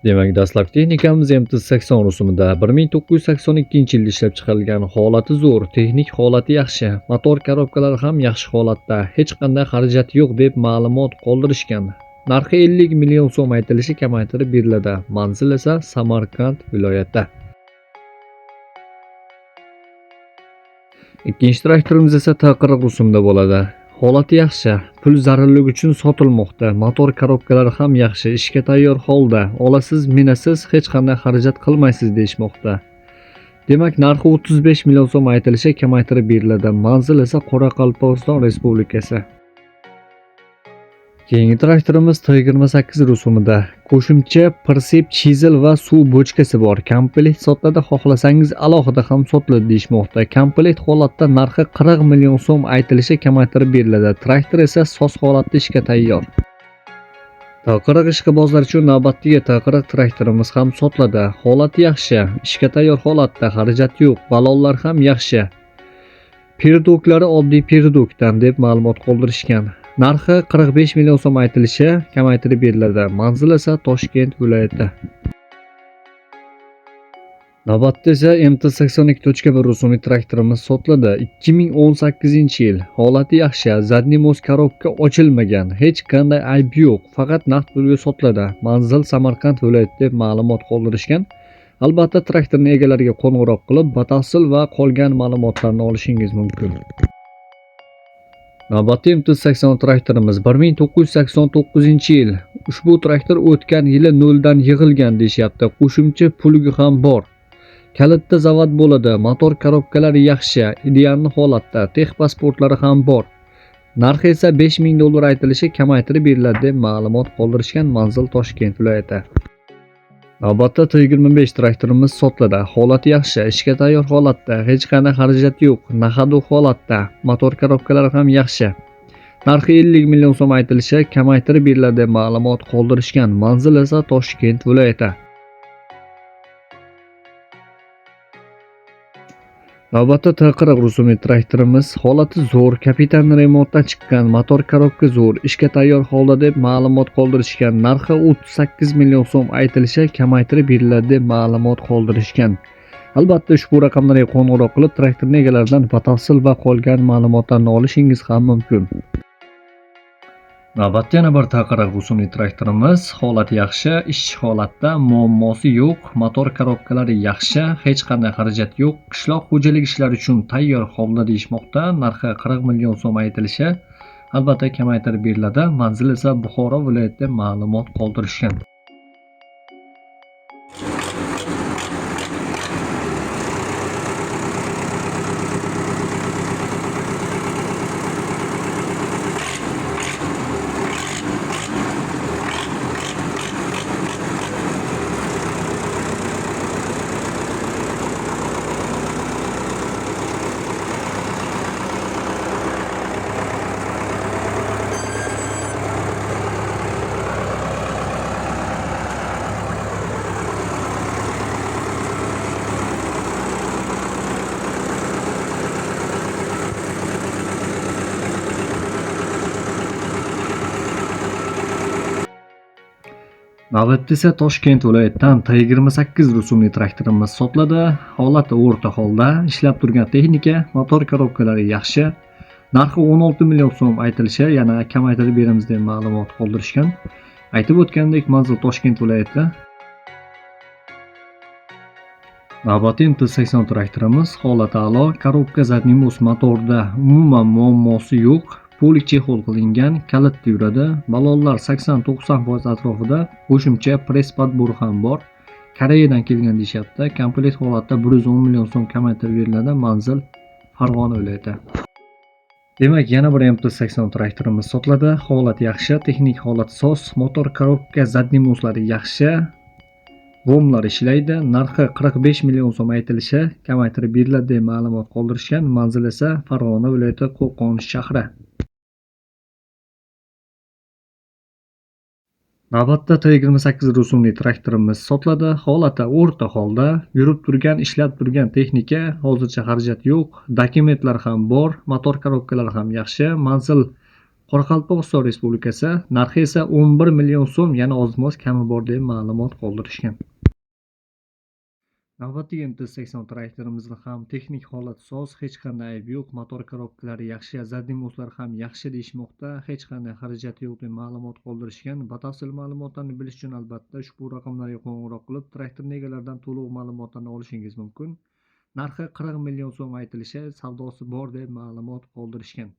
Demak, dastlabki texnikamiz MT-80 rusumida 1982-yilda ishlab chiqarilgan. Holati zo'r, texnik holati yaxshi, motor korobkalari ham yaxshi holatda, hech qanday xarajat yo'q deb ma'lumot qoldirishgan. Narxi 50 million so'm aytilishi kamaytirib beriladi. Manzil esa Samarqand viloyati. Ikkinchi traktorimiz esa T40 rusumda bo'ladi. Holati yaxshi, pul zarurligi uchun sotilmoqda. Motor korobkalari ham yaxshi, ishga tayyor holda. Olasiz, minasiz, hech qanday xarajat qilmaysiz deyishmoqda. Demak, narxi 35 million so'm aytilishi kamaytirib beriladi. Manzil esa Qoraqalpog'iston Respublikasi. Keyingi traktorimiz T28 rusumida. Qo'shimcha pritsep, chizel va suv bochkasi bor. Komplekt sotiladi, xohlasangiz alohida ham sotiladi deyishmoqda. Komplekt holatda narxi 40 million so'm aytilishi kamaytirib beriladi. Traktor esa soz holatda ishga tayyor. T40 ishqibozlar uchun navbatdagi T40 traktorimiz ham sotiladi. Holati yaxshi, ishga tayyor holatda, xarajat yo'q, balonlar ham yaxshi. Perdoklari oddiy perdokdan deb ma'lumot qoldirishgan. Narxi 45 million so'm aytilishi kamaytirib beriladi. Manzil esa Toshkent viloyati. Navbatda esa MT-82.1 rusumli traktorimiz sotiladi. 2018-yil. Holati yaxshi, zadniy mos korobka ochilmagan, hech qanday ayb yo'q, faqat naqd pulga sotiladi. Manzil Samarqand viloyati deb ma'lumot qoldirishgan. Albatta, traktorning egalariga qo'ng'iroq qilib, batafsil va qolgan ma'lumotlarni olishingiz mumkin. Navbatdagi MT-80 traktorimiz 1989-yil. Ushbu traktor o'tgan yili noldan yig'ilgan deyishyapti. Qo'shimcha puliga ham bor. Kalitda zavod bo'ladi. Motor korobkalari yaxshi, ideal holatda, tex pasportlari ham bor. Narxi esa 5 ming dollar aytilishi kamaytirib beriladi deb ma'lumot qoldirishgan. Manzil Toshkent viloyati. Navbatda T25 traktorimiz sotiladi. Holati yaxshi, ishga tayyor holatda, hech qanday xarajat yo'q, nahadu holatda, motor korobkalari ham yaxshi. Narxi 50 million so'm aytilishi kamaytirib beriladi deb ma'lumot qoldirishgan. Manzil esa Toshkent viloyati. Navbatda T40 rusumli traktorimiz holati zo'r, kapitan remontdan chiqqan, motor korobka zo'r, ishga tayyor holda deb ma'lumot qoldirishgan. Narxi 38 million so'm aytilishi kamaytirib beriladi deb ma'lumot qoldirishgan. Albatta, ushbu raqamlarga qo'ng'iroq qilib, traktorning egalaridan batafsil va qolgan ma'lumotlarni olishingiz ham mumkin. Navbatda yana bir T40 rusumli traktorimiz. Holati yaxshi, ishchi holatda, muammosi yo'q, motor korobkalari yaxshi, hech qanday xarajat yo'q, qishloq xo'jaligi ishlari uchun tayyor holda deyishmoqda. Narxi 40 million so'm aytilishi albatta kamaytirib beriladi. Manzil esa Buxoro viloyatida ma'lumot qoldirishgan. Navbatda esa Toshkent viloyatidan T28 rusumli traktorimiz sotiladi. Holati o'rta holda, ishlab turgan texnika, motor korobkalari yaxshi. Narxi 16 million so'm aytilishi, yana kamaytirib beramiz deb ma'lumot qoldirishgan. Aytib o'tgandek, manzil Toshkent viloyati. Navbatda MT-80 traktorimiz holati a'lo, korobka zadniy mos motorda umuman muammosi yo'q. Polik chexol qilingan, kalitda yuradi. Balonlar 80-90% atrofida, qo'shimcha press podbori ham bor. Koreyadan kelgan deyishyapti. Komplekt holatda 110 million so'm kamaytirib beriladi. Manzil Farg'ona viloyati. Demak, yana bir MT-80 traktorimiz sotiladi. Holati yaxshi, texnik holati soz, motor korobka zadniy moslari yaxshi. G'omlar ishlaydi. Narxi 45 million so'm aytilishi kamaytirib beriladi deb ma'lumot qoldirishgan. Manzil esa Farg'ona viloyati Qo'qon shahri. Navbatda T28 rusumli traktorimiz sotiladi. Holati o'rta holda, yurib turgan, ishlab turgan texnika, hozircha xarajat yo'q, dokumentlar ham bor, motor korobkalari ham yaxshi. Manzil Qoraqalpog'iston Respublikasi, narxi esa 11 million so'm, yana oz-moz kami bor deb ma'lumot qoldirishgan. Navbatdagi MT-80 traktorimizni ham texnik holati soz, hech qanday aybi yo'q, motor korobkalari yaxshi, zadimoslar ham yaxshi deyishmoqda, hech qanday xarajati yo'q deb ma'lumot qoldirishgan. Batafsil ma'lumotlarni bilish uchun albatta ushbu raqamlarga qo'ng'iroq qilib, traktor egalaridan to'liq ma'lumotlarni olishingiz mumkin. Narxi 40 million so'm aytilishi, savdosi bor deb ma'lumot qoldirishgan.